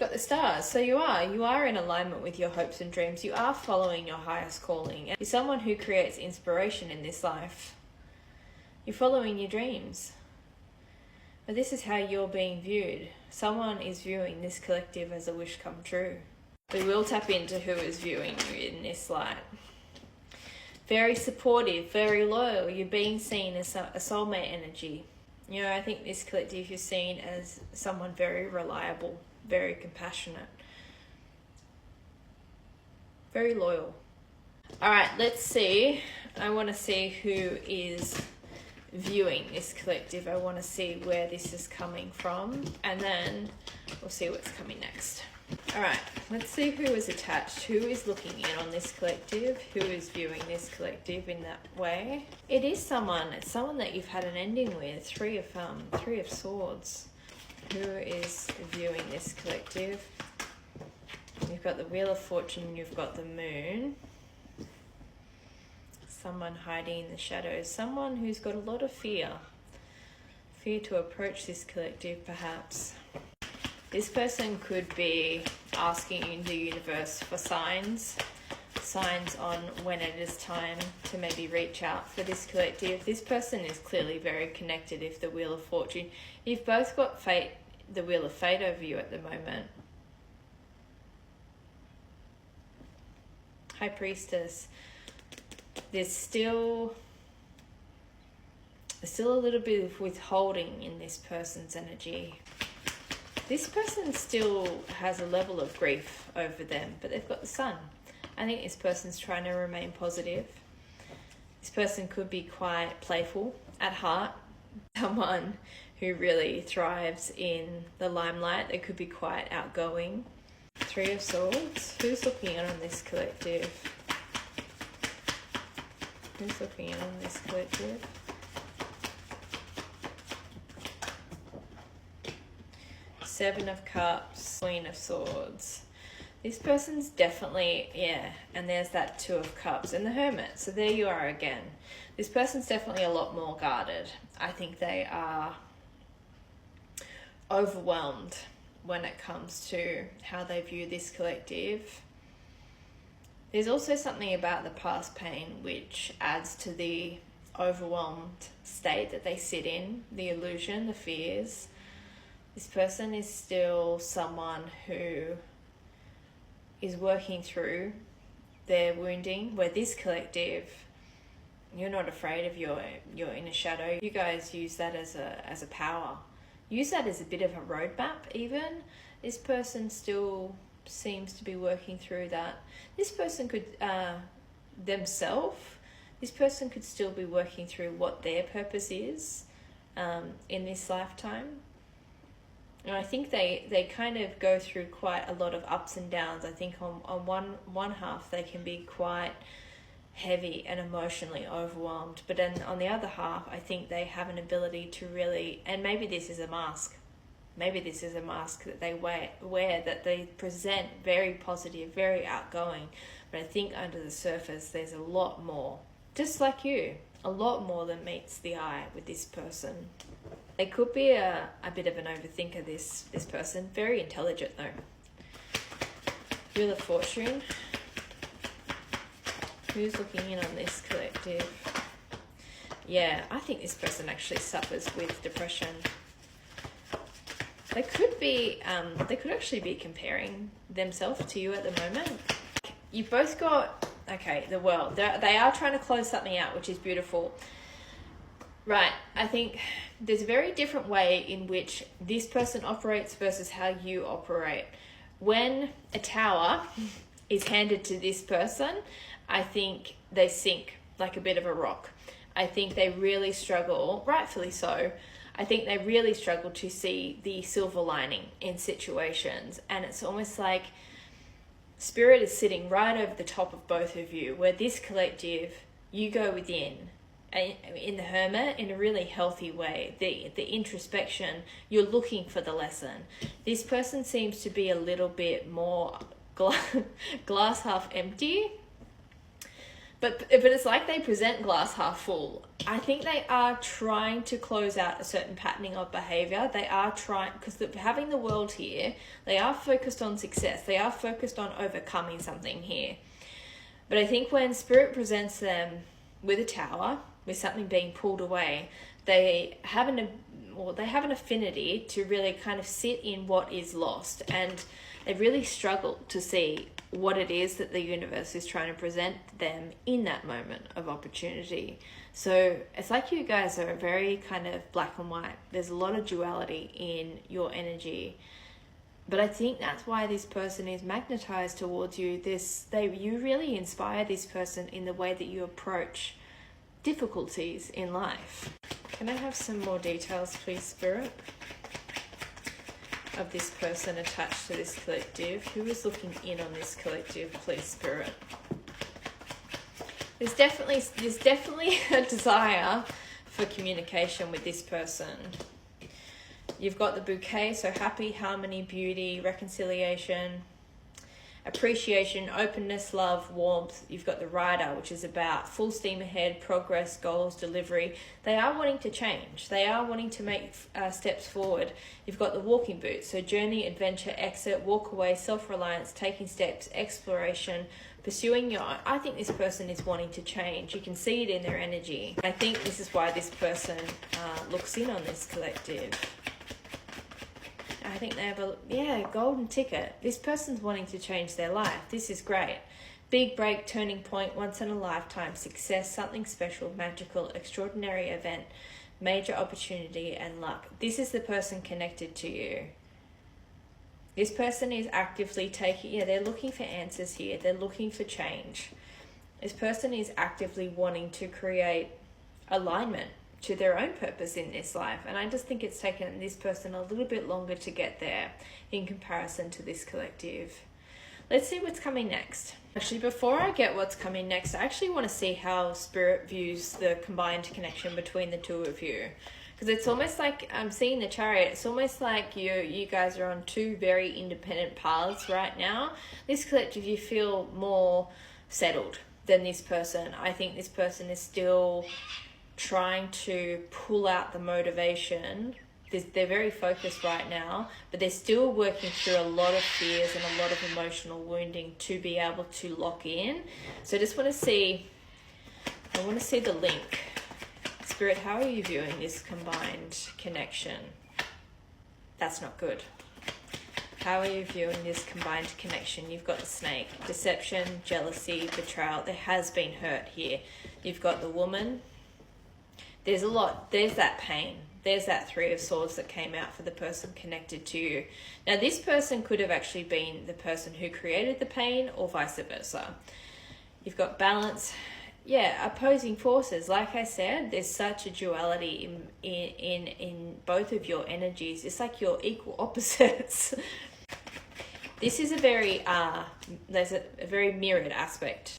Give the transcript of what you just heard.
got the stars. So you are in alignment with your hopes and dreams. You are following your highest calling. And you're someone who creates inspiration in this life. You're following your dreams. But this is how you're being viewed. Someone is viewing this collective as a wish come true. We will tap into who is viewing you in this light. Very supportive, very loyal. You're being seen as a soulmate energy. You know, I think this collective you're seen as someone very reliable, very compassionate, very loyal. All right, let's see. I want to see who is viewing this collective. I want to see where this is coming from, and then we'll see what's coming next. All right, let's see who is attached, who is looking in on this collective, who is viewing this collective in that way. It is someone, it's someone that you've had an ending with. Three of Swords. Who is viewing this collective? You've got the Wheel of Fortune, you've got the Moon. Someone hiding in the shadows, someone who's got a lot of fear. Fear to approach this collective, perhaps. This person could be asking the universe for signs on when it is time to maybe reach out for this collective. This person is clearly very connected if the Wheel of Fortune. You've both got fate, the Wheel of Fate over you at the moment. High Priestess. There's still a little bit of withholding in this person's energy. This person still has a level of grief over them, but they've got the Sun. I think this person's trying to remain positive. This person could be quite playful at heart. Someone who really thrives in the limelight. They could be quite outgoing. Three of Swords. Who's looking in on this collective? Who's looking in on this collective? Seven of Cups, Queen of Swords. This person's definitely, and there's that Two of Cups and the Hermit. So there you are again. This person's definitely a lot more guarded. I think they are overwhelmed when it comes to how they view this collective. There's also something about the past pain which adds to the overwhelmed state that they sit in, the illusion, the fears. This person is still someone who is working through their wounding, where this collective, you're not afraid of your inner shadow. You guys use that as a power. Use that as a bit of a roadmap even. This person still seems to be working through that. This person could, this person could still be working through what their purpose is in this lifetime. And I think they kind of go through quite a lot of ups and downs. I think on one half they can be quite heavy and emotionally overwhelmed. But then on the other half, I think they have an ability to really, and maybe this is a mask. Maybe this is a mask that they wear that they present very positive, very outgoing. But I think under the surface, there's a lot more. Just like you, a lot more than meets the eye with this person. They could be a bit of an overthinker, this person. Very intelligent though. Wheel of Fortune. Who's looking in on this collective? Yeah, I think this person actually suffers with depression. They could actually be comparing themselves to you at the moment. You've both got, okay, the World. They are trying to close something out, which is beautiful. Right, I think there's a very different way in which this person operates versus how you operate. When a tower is handed to this person, I think they sink like a bit of a rock. I think they really struggle, rightfully so. I think they really struggle to see the silver lining in situations. And it's almost like Spirit is sitting right over the top of both of you, where this collective, you go within. In the Hermit, in a really healthy way, the introspection, you're looking for the lesson. This person seems to be a little bit more glass half empty. But it's like they present glass half full. I think they are trying to close out a certain patterning of behavior. They are trying, because having the world here, they are focused on success. They are focused on overcoming something here. But I think when Spirit presents them with a tower, with something being pulled away, they have an affinity to really kind of sit in what is lost, and they really struggle to see what it is that the universe is trying to present them in that moment of opportunity. So it's like you guys are very kind of black and white. There's a lot of duality in your energy. But I think that's why this person is magnetized towards you. You really inspire this person in the way that you approach difficulties in life. Can I have some more details, please, Spirit, of this person attached to this collective? Who is looking in on this collective, please, Spirit? There's definitely a desire for communication with this person. You've got the bouquet, so happy, harmony, beauty, reconciliation, appreciation, openness, love, warmth. You've got the rider, which is about full steam ahead, progress, goals, delivery. They are wanting to change. They are wanting to make steps forward. You've got the walking boots, so journey, adventure, exit, walk away, self-reliance, taking steps, exploration, pursuing your own. I think this person is wanting to change. You can see it in their energy. I think this is why this person looks in on this collective. I think they have a golden ticket. This person's wanting to change their life. This is great. Big break, turning point, once in a lifetime, success, something special, magical, extraordinary event, major opportunity and luck. This is the person connected to you. This person is actively they're looking for answers here. They're looking for change. This person is actively wanting to create alignment to their own purpose in this life. And I just think it's taken this person a little bit longer to get there in comparison to this collective. Let's see what's coming next. Actually, before I get what's coming next, I actually want to see how Spirit views the combined connection between the two of you. Because it's almost like, I'm seeing the Chariot, it's almost like you guys are on two very independent paths right now. This collective, you feel more settled than this person. I think this person is still trying to pull out the motivation. They're very focused right now, but they're still working through a lot of fears and a lot of emotional wounding to be able to lock in. So I just want to see the link. Spirit, how are you viewing this combined connection? That's not good. How are you viewing this combined connection? You've got the snake, deception, jealousy, betrayal. There has been hurt here. You've got the woman. There's a lot. There's that pain. There's that Three of Swords that came out for the person connected to you. Now, this person could have actually been the person who created the pain or vice versa. You've got balance. Yeah, opposing forces. Like I said, there's such a duality in both of your energies. It's like you're equal opposites. This is there's a very mirrored aspect